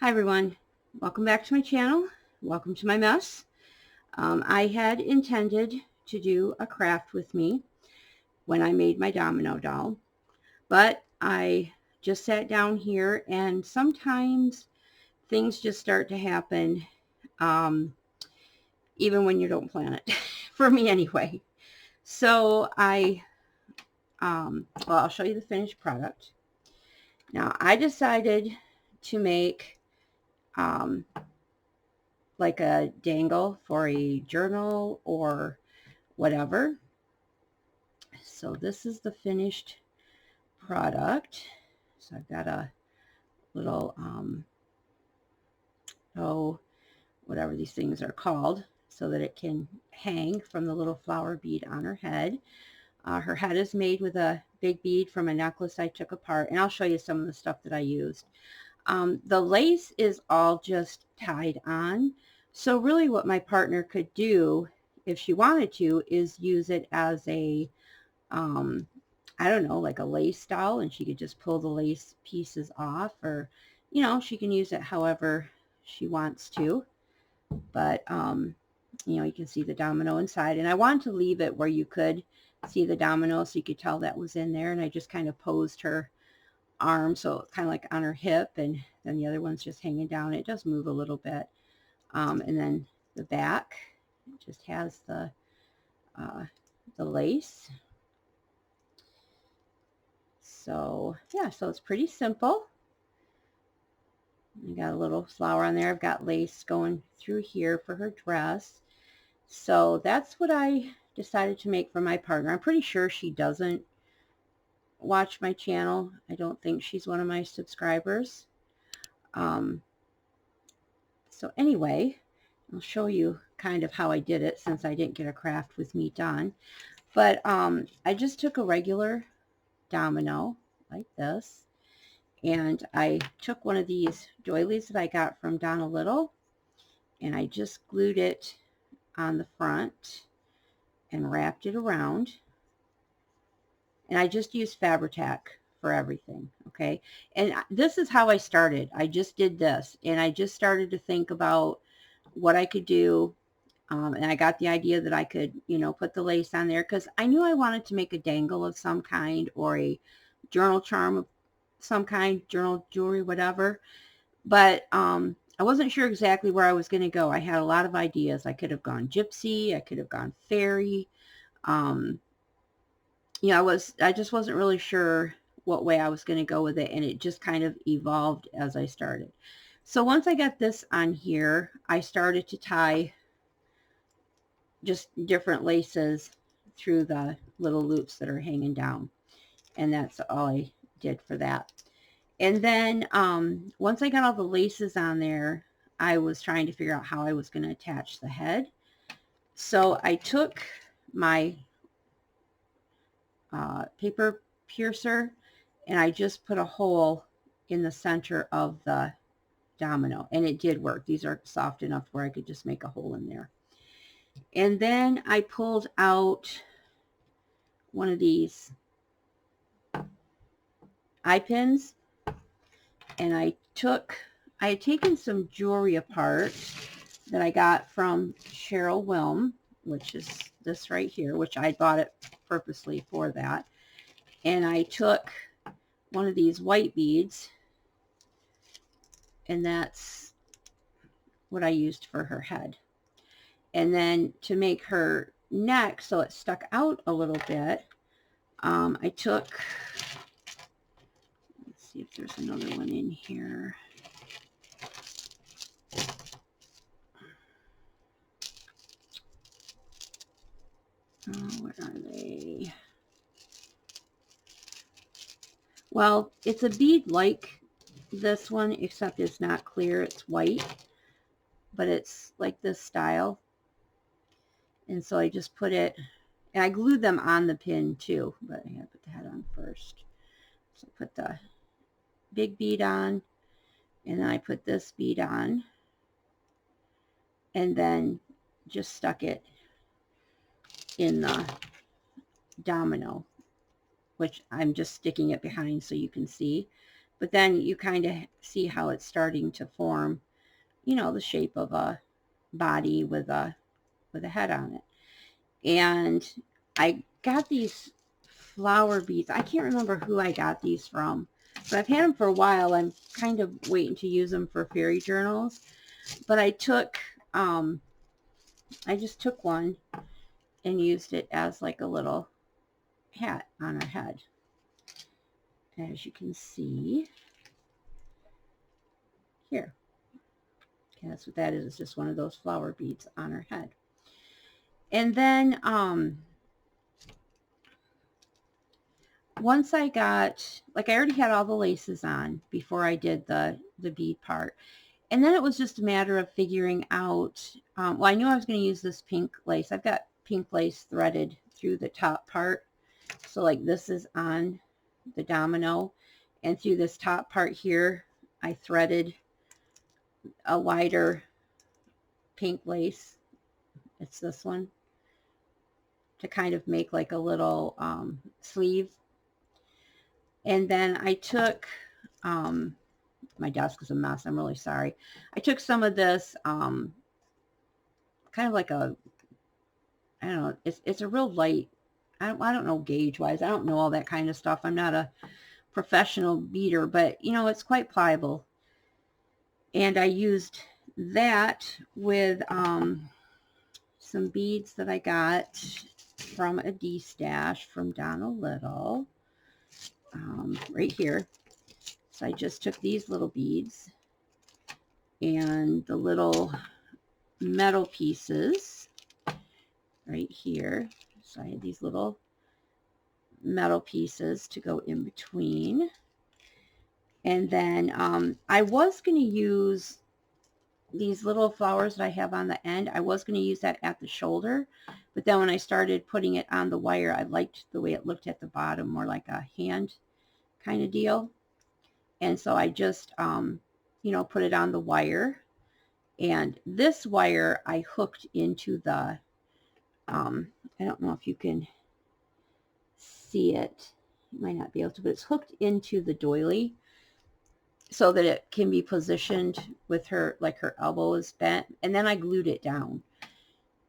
Hi everyone, welcome back to my channel. Welcome to my mess. I had intended to do a craft with me when I made my domino doll, but I just sat down here and sometimes things just start to happen um, even when you don't plan it, for me anyway. So I'll show you the finished product. Now I decided to make um, like a dangle for a journal or whatever. So this is the finished product. So I've got a little, whatever these things are called, so that it can hang from the little flower bead on her head is made with a big bead from a necklace I took apart, and I'll show you some of the stuff that I used. The lace is all just tied on. So really what my partner could do, if she wanted to, is use it as a, I don't know, like a lace doll, and she could just pull the lace pieces off, or, she can use it however she wants to. But, you can see the domino inside, and I wanted to leave it where you could see the domino so you could tell that was in there, and I just kind of posed her arm, so kind of like on her hip, and then the other one's just hanging down. It does move a little bit. And then the back just has the lace. So yeah, so it's pretty simple. I got a little flower on there. I've got lace going through here for her dress. So that's what I decided to make for my partner. I'm pretty sure she doesn't watch my channel. I don't think she's one of my subscribers. So anyway, I'll show you kind of how I did it, since I didn't get a craft with me done. But I just took a regular domino like this, and I took one of these doilies that I got from Donna Little, and I just glued it on the front and wrapped it around. And I just used Fabri-Tac for everything, okay? And this is how I started. I just did this, and I just started to think about what I could do. And I got the idea that I could, put the lace on there, because I knew I wanted to make a dangle of some kind, or a journal charm of some kind, journal jewelry, whatever. But I wasn't sure exactly where I was going to go. I had a lot of ideas. I could have gone gypsy. I could have gone fairy. Um, I just wasn't really sure what way I was going to go with it, and it just kind of evolved as I started. So once I got this on here, I started to tie just different laces through the little loops that are hanging down, and that's all I did for that. And then once I got all the laces on there, I was trying to figure out how I was going to attach the head. So I took my paper piercer, and I just put a hole in the center of the domino, and it did work. These are soft enough where I could just make a hole in there. And then I pulled out one of these eye pins, and I had taken some jewelry apart that I got from Cheryl Wilm, which is this right here, which I bought it purposely for that. And I took one of these white beads, and that's what I used for her head. And then to make her neck so it stuck out a little bit, I took, let's see if there's another one in here. Oh, where are they? Well, it's a bead like this one, except it's not clear. It's white, but it's like this style. And so I just put it, and I glued them on the pin too, but I gotta put the head on first. So I put the big bead on, and then I put this bead on, and then just stuck it in the domino, which I'm just sticking it behind so you can see. But then you kind of see how it's starting to form, you know, the shape of a body with a head on it. And I got these flower beads. I can't remember who I got these from, but I've had them for a while. I'm kind of waiting to use them for fairy journals. But I just took one and used it as like a little hat on her head. As you can see here. Okay, that's what that is. It's just one of those flower beads on her head. And then once I got, like I already had all the laces on before I did the bead part. And then it was just a matter of figuring out, well, I knew I was going to use this pink lace. I've got pink lace threaded through the top part. So like this is on the domino, and through this top part here, I threaded a wider pink lace. It's this one, to kind of make like a little sleeve. And then I took, my desk is a mess, I'm really sorry. I took some of this, kind of like a, I don't know, it's a real light, I don't know gauge wise, I don't know all that kind of stuff. I'm not a professional beater, but you know, it's quite pliable. And I used that with some beads that I got from a D-stash from Donna Little, right here. So I just took these little beads and the little metal pieces right here. So I had these little metal pieces to go in between. And then I was going to use these little flowers that I have on the end. I was going to use that at the shoulder, but then when I started putting it on the wire, I liked the way it looked at the bottom, more like a hand kind of deal. And so I just, you know, put it on the wire. And this wire I hooked into the, I don't know if you can see it. You might not be able to, but it's hooked into the doily so that it can be positioned with her, like her elbow is bent. And then I glued it down.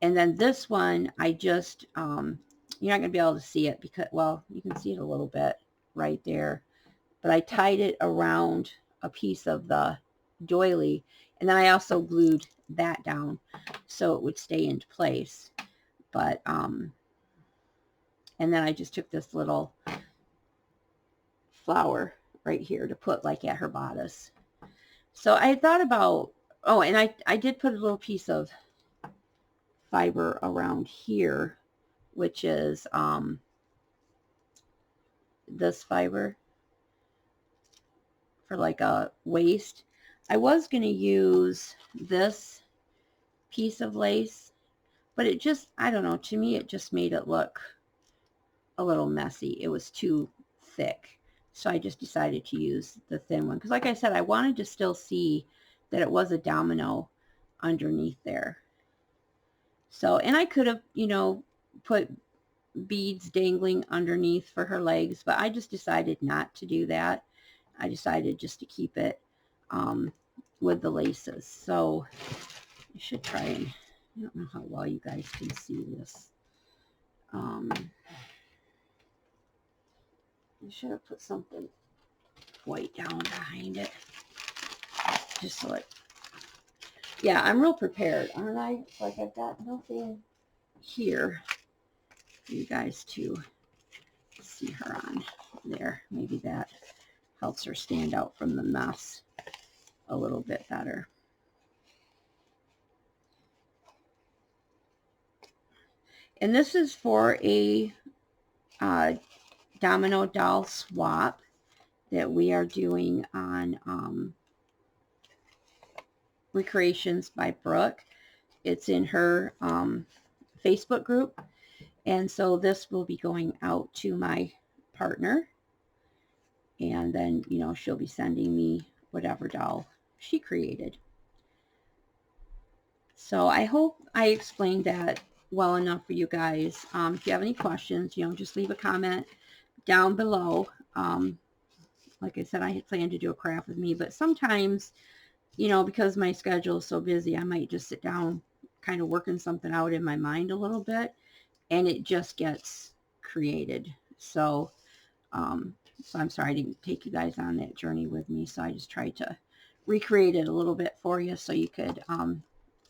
And then this one, I just, you're not going to be able to see it because, well, you can see it a little bit right there. But I tied it around a piece of the doily. And then I also glued that down so it would stay into place. But, and then I just took this little flower right here to put like at her bodice. So I thought about, oh, and I did put a little piece of fiber around here, which is this fiber for like a waist. I was going to use this piece of lace, but it just, I don't know, to me it just made it look a little messy. It was too thick. So I just decided to use the thin one. Because like I said, I wanted to still see that it was a domino underneath there. So, and I could have, you know, put beads dangling underneath for her legs, but I just decided not to do that. I decided just to keep it with the laces. So I should try and, I don't know how well you guys can see this. I should have put something white down behind it, just so it, yeah, I'm real prepared, aren't I? Like I've got nothing here for you guys to see her on there. Maybe that helps her stand out from the mess a little bit better. And this is for a Domino Doll swap that we are doing on Recreations by Brooke. It's in her Facebook group. And so this will be going out to my partner. And then, you know, she'll be sending me whatever doll she created. So I hope I explained that well enough for you guys. If you have any questions, you know, just leave a comment down below. like I said, I had planned to do a craft with me, but sometimes, you know, because my schedule is so busy, I might just sit down kind of working something out in my mind a little bit, and it just gets created. So, so I'm sorry I didn't take you guys on that journey with me. So I just tried to recreate it a little bit for you so you could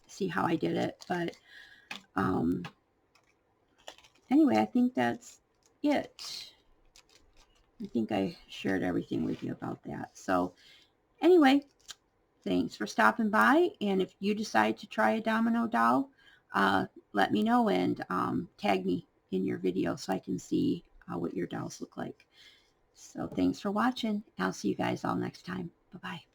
see how I did it. But um, anyway, I think that's it. I think I shared everything with you about that. So anyway, thanks for stopping by. And if you decide to try a domino doll, let me know and tag me in your video so I can see what your dolls look like. So thanks for watching. I'll see you guys all next time. Bye-bye.